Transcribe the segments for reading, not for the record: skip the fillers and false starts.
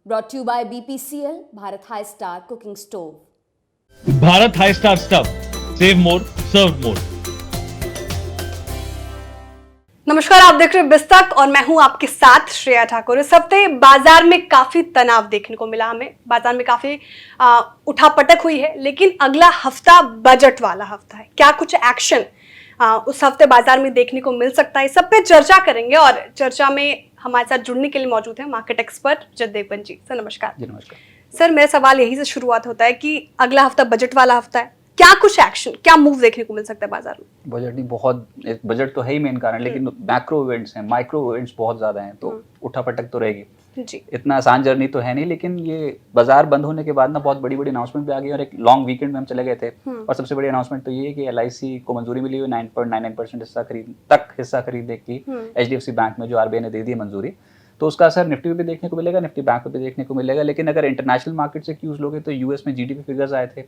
Brought to you by BPCL, Bharat High Star Cooking Stove. Bharat high star stuff, save more serve more. नमस्कार, आप देख रहे हैं बिस्तक और मैं हूं आपके साथ श्रेया ठाकुर। इस हफ्ते बाजार में काफी तनाव देखने को मिला, हमें बाजार में काफी उठापटक हुई है, लेकिन अगला हफ्ता बजट वाला हफ्ता है। क्या कुछ एक्शन उस हफ्ते बाजार में देखने को मिल सकता है, सब पे चर्चा करेंगे। और चर्चा में हमारे साथ जुड़ने के लिए मौजूद है मार्केट एक्सपर्ट जगदेव जी। सर नमस्कार। जी नमस्कार। सर मेरा सवाल यही से शुरुआत होता है कि अगला हफ्ता बजट वाला हफ्ता है, क्या कुछ एक्शन, क्या मूव देखने को मिल सकता है बाजार में? बजट नहीं, बहुत बजट तो है ही मेन कारण, लेकिन मैक्रो इवेंट्स हैं, माइक्रो इवेंट्स बहुत ज्यादा हैं, तो उठापटक तो रहेगी जी। इतना आसान जर्नी तो है नहीं, लेकिन ये बाजार बंद होने के बाद ना बहुत बड़ी बड़ी अनाउंसमेंट भी आ गई और एक लॉन्ग वीकेंड में हम चले गए थे। और सबसे बड़ी अनाउंसमेंट तो ये है कि LIC को मंजूरी मिली हुई 9.99% हिस्सा खरीदने की HDFC बैंक में, जो RBI ने दे दी मंजूरी। तो उसका असर निफ्टी पे भी देखने को मिलेगा, निफ्टी बैंक पे भी देखने को मिलेगा। लेकिन अगर इंटरनेशनल मार्केट से क्यूज लोगे तो US में GDP फिगर्स आए थे,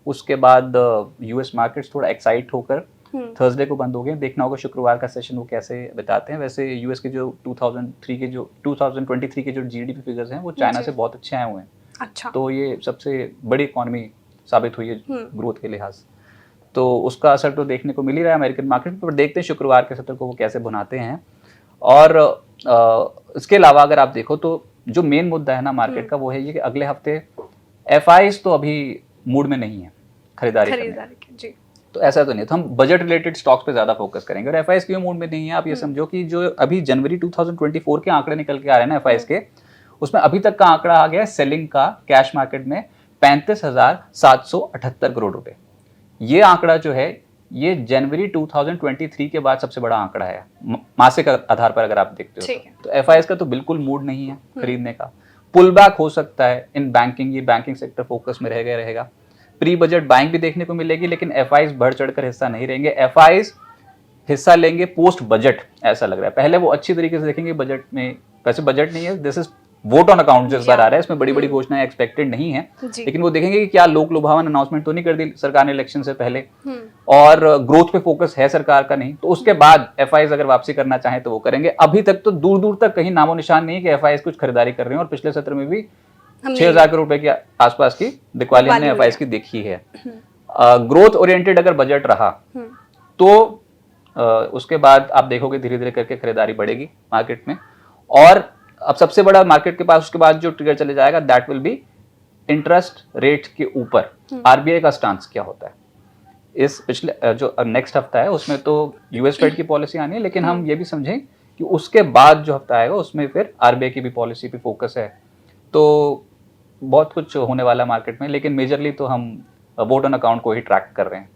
उसके बाद US मार्केट्स थोड़ा एक्साइट होकर थर्सडे को बंद हो गए। देखना होगा शुक्रवार का सेशन वो कैसे बताते हैं। वैसे US के जो 2023 के जो GDP फिगर्स हैं वो चाइना से बहुत अच्छे आए हुए हैं। अच्छा। तो ये सबसे बड़ी इकॉनमी साबित हुई है ग्रोथ के लिहाज, तो उसका असर तो देखने को मिल ही रहा है अमेरिकन मार्केट पर। देखते हैं शुक्रवार के सत्र को वो कैसे भुनाते हैं। और इसके अलावा अगर आप देखो तो जो मेन मुद्दा है ना मार्केट का, वो है ये कि अगले हफ्ते FIs तो अभी मूड में नहीं है खरीदारी करने जी। तो ऐसा तो नहीं, तो हम बजट रिलेटेड स्टॉक्स पे ज्यादा फोकस करेंगे। और FIs क्यों मूड में नहीं है, आप ये समझो कि जो अभी जनवरी 2024 के आंकड़े निकल के आ रहे हैं ना FIs के, उसमें अभी तक का आंकड़ा आ गया है सेलिंग का कैश मार्केट में 35,778 करोड़ रुपए। ये आंकड़ा जो है ये जनवरी 2023 के बाद सबसे बड़ा आंकड़ा है मासिक आधार पर अगर आप देखते हो तो FIs का तो बिल्कुल मूड नहीं है खरीदने का। पुल बैक हो सकता है इन बैंकिंग, ये बैंकिंग सेक्टर फोकस में रहेगा। प्री बजट बाइंग भी देखने को मिलेगी, लेकिन FIs बढ़ चढ़कर हिस्सा नहीं रहेंगे। FIs हिस्सा लेंगे पोस्ट बजट, ऐसा लग रहा है। पहले वो अच्छी तरीके से देखेंगे बजट में, वैसे बजट नहीं है, this is vote on account जो इस बार आ रहा है, इसमें बड़ी बड़ी घोषणाएं एक्सपेक्टेड नहीं है, लेकिन वो देखेंगे कि क्या लोक लुभावन अनाउंसमेंट तो नहीं कर दी सरकार ने इलेक्शन से पहले, और ग्रोथ पे फोकस है सरकार का नहीं, तो उसके बाद FIs अगर वापसी करना चाहें तो वो करेंगे। अभी तक तो दूर दूर तक कहीं नामो निशान नहीं है कि FIs कुछ खरीदारी कर रहे हैं, और पिछले सत्र में भी 6,000 करोड़ रुपए के आसपास की दिवाली हमने FIs की देखी है। ग्रोथ ओरिएंटेड अगर बजट रहा तो उसके बाद आप देखोगे धीरे धीरे करके खरीदारी बढ़ेगी मार्केट में। और अब सबसे बड़ा मार्केट के पास उसके बाद जो ट्रिगर चले जाएगा, that will be interest rate के ऊपर RBI का स्टांस क्या होता है। इस पिछले जो नेक्स्ट हफ्ता है उसमें तो US फेड की पॉलिसी आनी है, लेकिन हम ये भी समझें कि उसके बाद जो हफ्ता आएगा उसमें फिर RBI की भी पॉलिसी पे फोकस है। तो बहुत कुछ होने वाला मार्केट में, लेकिन मेजरली तो हम वोट ऑन अकाउंट को ही ट्रैक कर रहे हैं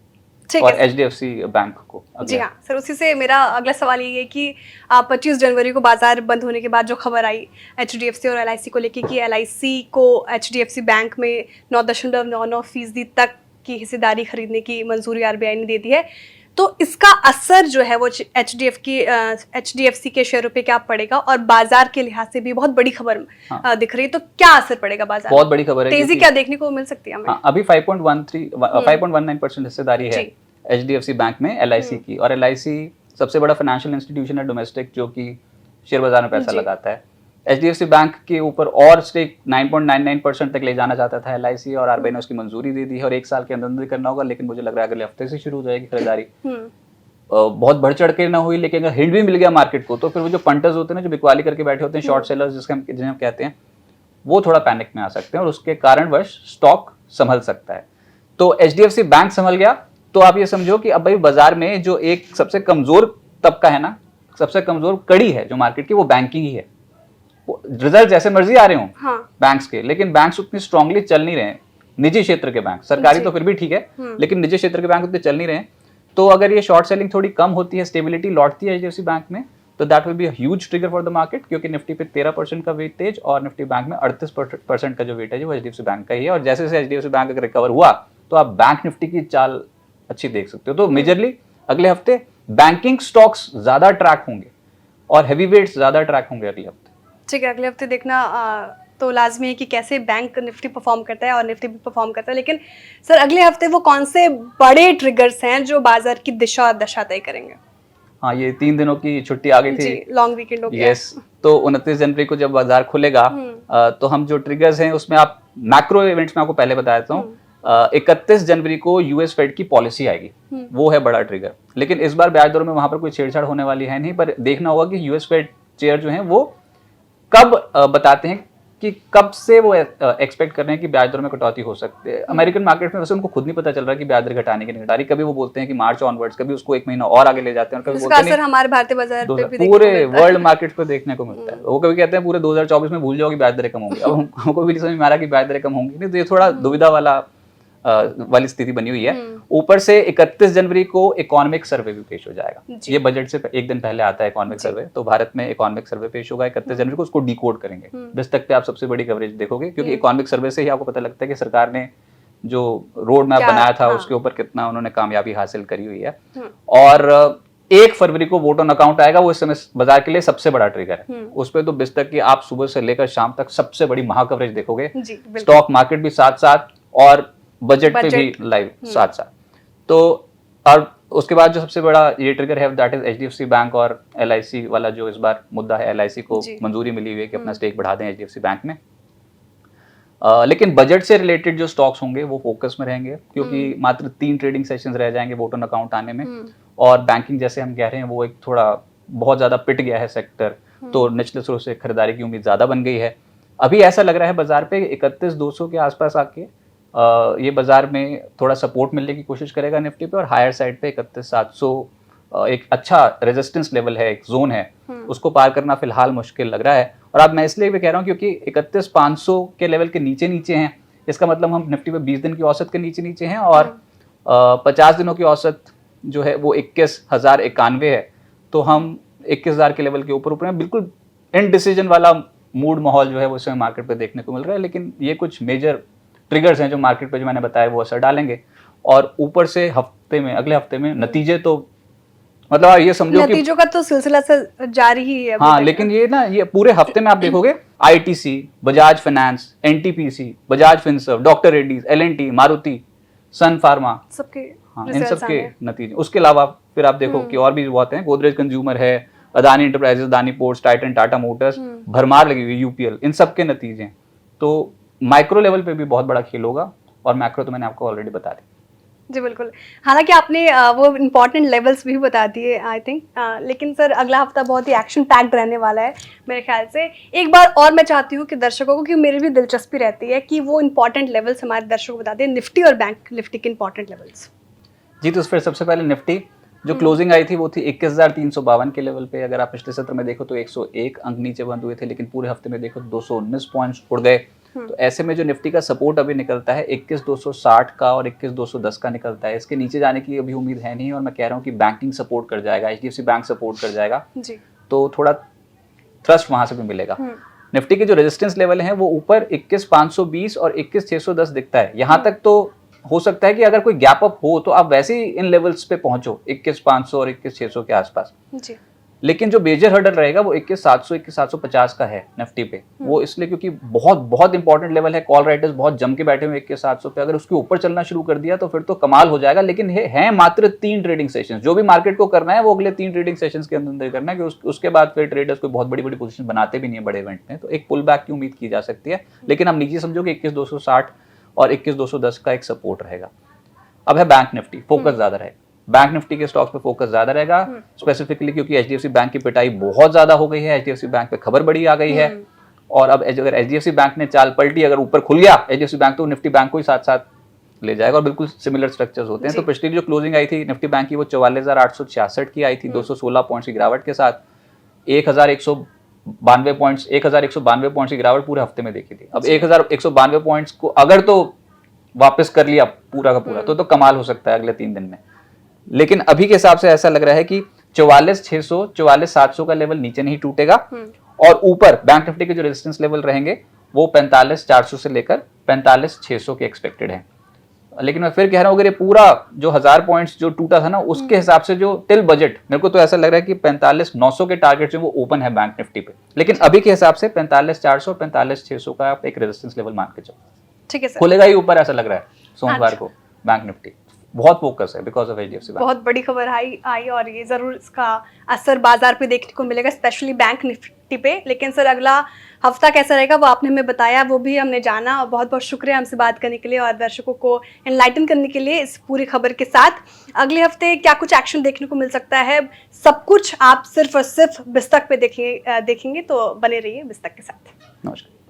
और HDFC बैंक को। जी हाँ सर, उसी से मेरा अगला सवाल ये है कि 25 जनवरी को बाजार बंद होने के बाद जो खबर आई HDFC और LIC को लेके कि LIC को HDFC बैंक में 9.99% तक की हिस्सेदारी खरीदने की मंजूरी RBI ने दे दी है, तो इसका असर जो है वो HDFC के शेयरों पे क्या पड़ेगा? और बाजार के लिहाज से भी बहुत बड़ी खबर दिख रही है, तो क्या असर पड़ेगा बाजार? बहुत बड़ी खबर है, तेजी क्या देखने को मिल सकती है हमें? अभी 5.19% हिस्सेदारी है HDFC बैंक में LIC की, और LIC सबसे बड़ा फाइनेंशियल इंस्टीट्यूशन है डोमेस्टिक जो कि शेयर बाजार में पैसा लगाता है। HDFC बैंक के ऊपर और स्टेक 9.99% तक ले जाना चाहता था LIC, और RBI ने उसकी मंजूरी दे दी है और 1 साल के अंदर करना होगा, लेकिन मुझे लग रहा है अगले हफ्ते से शुरू हो जाएगी खरीदारी। बहुत बढ़ चढ़ के ना हुई, लेकिन अगर हिंट भी मिल गया मार्केट को तो फिर वो जो पंटर्स होते हैं ना, जो बिकवाली करके बैठे होते हैं, शॉर्ट सेलर्स जिन्हें हम कहते हैं, वो थोड़ा पैनिक में आ सकते हैं और उसके कारणवश स्टॉक संभल सकता है। तो HDFC बैंक संभल गया तो आप ये समझो कि अब भाई बाजार में जो एक सबसे कमजोर तबका है ना, सबसे कमजोर कड़ी है जो मार्केट की, वो बैंकिंग ही है। रिजल्ट जैसे मर्जी आ रहे हो बैंक्स के, लेकिन बैंक्स उतनी स्ट्रांगली चल नहीं रहे हैं। निजी क्षेत्र के बैंक, सरकारी तो फिर भी ठीक है, लेकिन निजी क्षेत्र के बैंक उतने चल नहीं रहे हैं। तो अगर ये शॉर्ट सेलिंग थोड़ी कम होती है, स्टेबिलिटी लौटती है HDFC बैंक में, तो that will be a huge trigger for the market, क्योंकि निफ्टी पे 13% का वेटेज और निफ्टी बैंक में 38% का जो वेटेज है वो HDFC बैंक का ही है। और जैसे जैसे HDFC बैंक अगर रिकवर हुआ तो आप बैंक निफ्टी की चाल अच्छी देख सकते हो। तो मेजरली अगले हफ्ते बैंकिंग स्टॉक्स ज्यादा ट्रैक होंगे और हेवी वेट्स ज्यादा ट्रैक होंगे अगले हफ्ते। ठीक है, अगले हफ्ते देखना तो लाजमी है कि कैसे बैंक निफ्टी परफॉर्म करता है और निफ्टी भी परफॉर्म करता है। लेकिन सर अगले हफ्ते वो कौन से बड़े ट्रिगर्स हैं जो बाजार की दिशा और दशा तय करेंगे? हाँ, ये 3 दिनों की छुट्टी आ गई थी, जी, लॉन्ग वीकेंड हो गया। यस। तो 29 जनवरी को जब बाजार खुलेगा तो हम जो ट्रिगर्स हैं उसमें आप मैक्रो इवेंट्स में आपको पहले बता देता हूँ। 31 जनवरी को यूएस फेड की पॉलिसी आएगी, वो है बड़ा ट्रिगर। लेकिन इस बार ब्याज दरों में वहां पर कोई छेड़छाड़ होने वाली है नहीं, पर देखना होगा कि यूएस फेड चेयर जो है वो कब बताते हैं कि कब से वो एक्सपेक्ट कर रहे हैं कि ब्याज दरों में कटौती हो सकती है। अमेरिकन मार्केट में वैसे उनको खुद नहीं पता चल रहा कि ब्याज दर घटाने की नहीं घटा रही। कभी वो बोलते हैं कि मार्च ऑनवर्ड्स, कभी उसको 1 महीना और आगे ले जाते हैं, और कभी इसका बोलते असर हैं हमारे भारतीय बाजार पे भी पूरे वर्ल्ड मार्केट पे देखने को मिलता है। वो कभी कहते हैं पूरे 2024 में भूल जाओ कि ब्याज दरें कम होंगी। अब हमको भी नहीं समझ में आ रहा कि ब्याज दरें कम होंगी, नहीं तो ये थोड़ा दुविधा वाली स्थिति बनी हुई है। ऊपर से 31 जनवरी को इकोनॉमिक सर्वे भी पेश हो जाएगा। ये बजट से एक दिन पहले आता है इकोनॉमिक सर्वे, तो भारत में इकोनॉमिक सर्वे पेश होगा 31 जनवरी को, उसको डिकोड करेंगे। बिस्तक पे आप सबसे बड़ी कवरेज देखोगे, क्योंकि इकोनॉमिक सर्वे से ही आपको पता लगता है कि सरकार ने जो रोड मैप बनाया था उसके ऊपर कितना उन्होंने कामयाबी हासिल करी हुई है। और 1 फरवरी को वोट ऑन अकाउंट आएगा, वो इस समय बाजार के लिए सबसे बड़ा ट्रिगर है। उस पर तो बिस्तक की आप सुबह से लेकर शाम तक सबसे बड़ी महाकवरेज देखोगे। स्टॉक मार्केट भी साथ साथ और बजट पे भी लाइव साथ साथ। तो और उसके बाद जो सबसे बड़ा ये ट्रिगर है दैट इज एचडीएफसी बैंक और एलआईसी वाला जो इस बार मुद्दा है। एलआईसी को मंजूरी मिली हुई है कि अपना स्टेक बढ़ा दें एचडीएफसी बैंक में। लेकिन बजट से रिलेटेड जो स्टॉक्स होंगे वो फोकस में रहेंगे, क्योंकि मात्र 3 ट्रेडिंग सेशंस रह जाएंगे वोट ऑन अकाउंट आने में। और बैंकिंग जैसे हम कह रहे हैं वो एक थोड़ा बहुत ज्यादा पिट गया है सेक्टर, तो निचले स्रोत से खरीदारी की उम्मीद ज्यादा बन गई है। अभी ऐसा लग रहा है बाजार पे 31,200 के आसपास आके ये बाजार में थोड़ा सपोर्ट मिलने की कोशिश करेगा निफ्टी पे, और हायर साइड पे 31,700 एक अच्छा रेजिस्टेंस लेवल है, एक जोन है, उसको पार करना फिलहाल मुश्किल लग रहा है। और अब मैं इसलिए भी कह रहा हूँ क्योंकि 31,500 के लेवल के नीचे नीचे हैं, इसका मतलब हम निफ्टी पे 20 दिन की औसत के नीचे नीचे हैं, और 50 दिनों की औसत जो है वो 21,091 है। तो हम 21,000 के लेवल के ऊपर ऊपर हैं। बिल्कुल इनडिसीजन वाला मूड माहौल जो है वो इस समय मार्केट पे देखने को मिल रहा है। लेकिन ये कुछ मेजर ट्रिगर्स हैं जो मार्केट पे जो मैंने बताया वो असर डालेंगे। और ऊपर से हफ्ते में, अगले हफ्ते में नतीजे तो मतलब ये समझो कि नतीजों का तो सिलसिला से जारी ही है। हाँ, लेकिन ये ना ये पूरे हफ्ते में आप देखोगे ITC, Bajaj finance, NTPC, Bajaj Finserv, doctor Reddy's, L and T, Maruti, Sun pharma, सबके हाँ, इन सबके नतीजे। उसके अलावा फिर आप देखो कि और भी बहुत हैं, गोदरेज कंज्यूमर है, Adani enterprises, Adani ports, Titan, Tata Motors, भरमार लगी हुई, यूपीएल, इन सब के नतीजे। तो माइक्रो लेवल पे भी बहुत बड़ा खेल होगा, और मैक्रो तो मैंने आपको ऑलरेडी बता दी। जी बिल्कुल, हालांकि आपने वो इम्पॉर्टेंट लेवल्स भी बता दिए आई थिंक, लेकिन सर अगला हफ्ता बहुत ही एक्शन पैक्ड रहने वाला है मेरे ख्याल से। एक बार और मैं चाहती हूँ कि दर्शकों को, कि मेरी भी दिलचस्पी रहती है कि वो इम्पॉर्टेंट लेवल्स हमारे दर्शकों को बता दें, निफ्टी और बैंक निफ्टी के इम्पॉर्टेंट लेवल्स। जी, तो फिर सबसे पहले निफ्टी जो क्लोजिंग आई थी वो थी 21,352 के लेवल पे। अगर आप पिछले सत्र में देखो तो 101 अंक नीचे बंद हुए थे, लेकिन पूरे हफ्ते में देखो 219 पॉइंट्स उड़ गए। तो ऐसे में जो निफ्टी का सपोर्ट अभी निकलता है 21,260 का और 21,210 का निकलता है। इसके नीचे जाने की अभी उम्मीद है नहीं, और मैं कह रहा हूँ कि बैंकिंग सपोर्ट कर जाएगा, एचडीएफसी बैंक सपोर्ट कर जाएगा जी। तो थोड़ा थ्रस्ट वहां से भी मिलेगा। निफ्टी के जो रेजिस्टेंस लेवल हैं वो ऊपर 21,520 और 21,610 दिखता है। यहाँ तक तो हो सकता है कि अगर कोई गैप अप हो तो आप वैसे ही इन लेवल्स पे पहुंचो 21,500 और 21,600 के आसपास जी। लेकिन जो मेजर हर्डल रहेगा वो 21,700 21,750 का है निफ्टी पे। वो इसलिए क्योंकि बहुत बहुत इंपॉर्टेंट लेवल है, कॉल राइटर्स बहुत जम के बैठे हुए 21,700 पे। अगर उसके ऊपर चलना शुरू कर दिया तो फिर तो कमाल हो जाएगा। लेकिन है मात्र 3 ट्रेडिंग सेशन, जो भी मार्केट को करना है वो अगले 3 ट्रेडिंग सेशंस के अंदर करना है, कि उसके बाद फिर ट्रेडर्स कोई बहुत बड़ी बड़ी पोजीशन बनाते भी नहीं है बड़े इवेंट में, तो एक पुल बैक की उम्मीद की जा सकती है। लेकिन हम नीचे समझो कि 21,260 और 21,210 का एक सपोर्ट रहेगा। अब है बैंक निफ्टी, फोकस ज्यादा रहेगा बैंक निफ्टी के स्टॉक्स पे, फोकस ज्यादा रहेगा स्पेसिफिकली क्योंकि एचडीएफसी बैंक की पिटाई बहुत ज्यादा हो गई है। एचडीएफसी बैंक पे खबर बड़ी आ गई है, और अब अगर एचडीएफसी बैंक ने चाल पलटी, अगर ऊपर खुल गया एचडीएफसी बैंक तो निफ्टी बैंक को ही साथ साथ ले जाएगा, और बिल्कुल सिमिलर स्ट्रक्चर्स होते हैं। तो पिछली जो क्लोजिंग आई थी निफ्टी बैंक की वो 44,866 की आई थी, 216 पॉइंट्स की गिरावट के साथ 1,192 पॉइंट्स की गिरावट पूरे हफ्ते में देखी थी। अब 1,192 पॉइंट्स को अगर तो वापस कर लिया पूरा का पूरा तो कमाल हो सकता है अगले 3 दिन में। लेकिन अभी के हिसाब से ऐसा लग रहा है कि 44,600 44,700 का लेवल नीचे नहीं टूटेगा, और ऊपर बैंक निफ्टी के जो रेजिस्टेंस लेवल रहेंगे वो 45,400 से लेकर 45,600 के एक्सपेक्टेड है। लेकिन मैं फिर कह रहा हूं अगर ये पूरा जो 1000 पॉइंट्स जो टूटा था ना उसके हिसाब से जो टिल बजट, मेरे को तो ऐसा लग रहा है कि 45,900 के टारगेट जो वो ओपन है बैंक निफ्टी पे। लेकिन अभी के हिसाब से 45,400 45,600 का आप एक रेजिस्टेंस लेवल मान के चलो, ठीक है सर। खुलेगा ही ऊपर ऐसा लग रहा है सोमवार को बैंक निफ्टी। बहुत फोकस है बिकॉज ऑफ HDFC बैंक। बहुत बड़ी खबर आई और ये जरूर इसका असर बाजार पे देखने को मिलेगा, स्पेशली बैंक निफ्टी पे। लेकिन सर अगला हफ्ता कैसा रहेगा वो आपने हमें बताया, वो भी हमने जाना, और बहुत बहुत शुक्रिया हमसे बात करने के लिए और दर्शकों को एनलाइटन करने के लिए इस पूरी खबर के साथ। अगले हफ्ते क्या कुछ एक्शन देखने को मिल सकता है, सब कुछ आप सिर्फ और सिर्फ बिस्तक पे देखेंगे, तो बने रहिए बिस्तक के साथ। नमस्कार।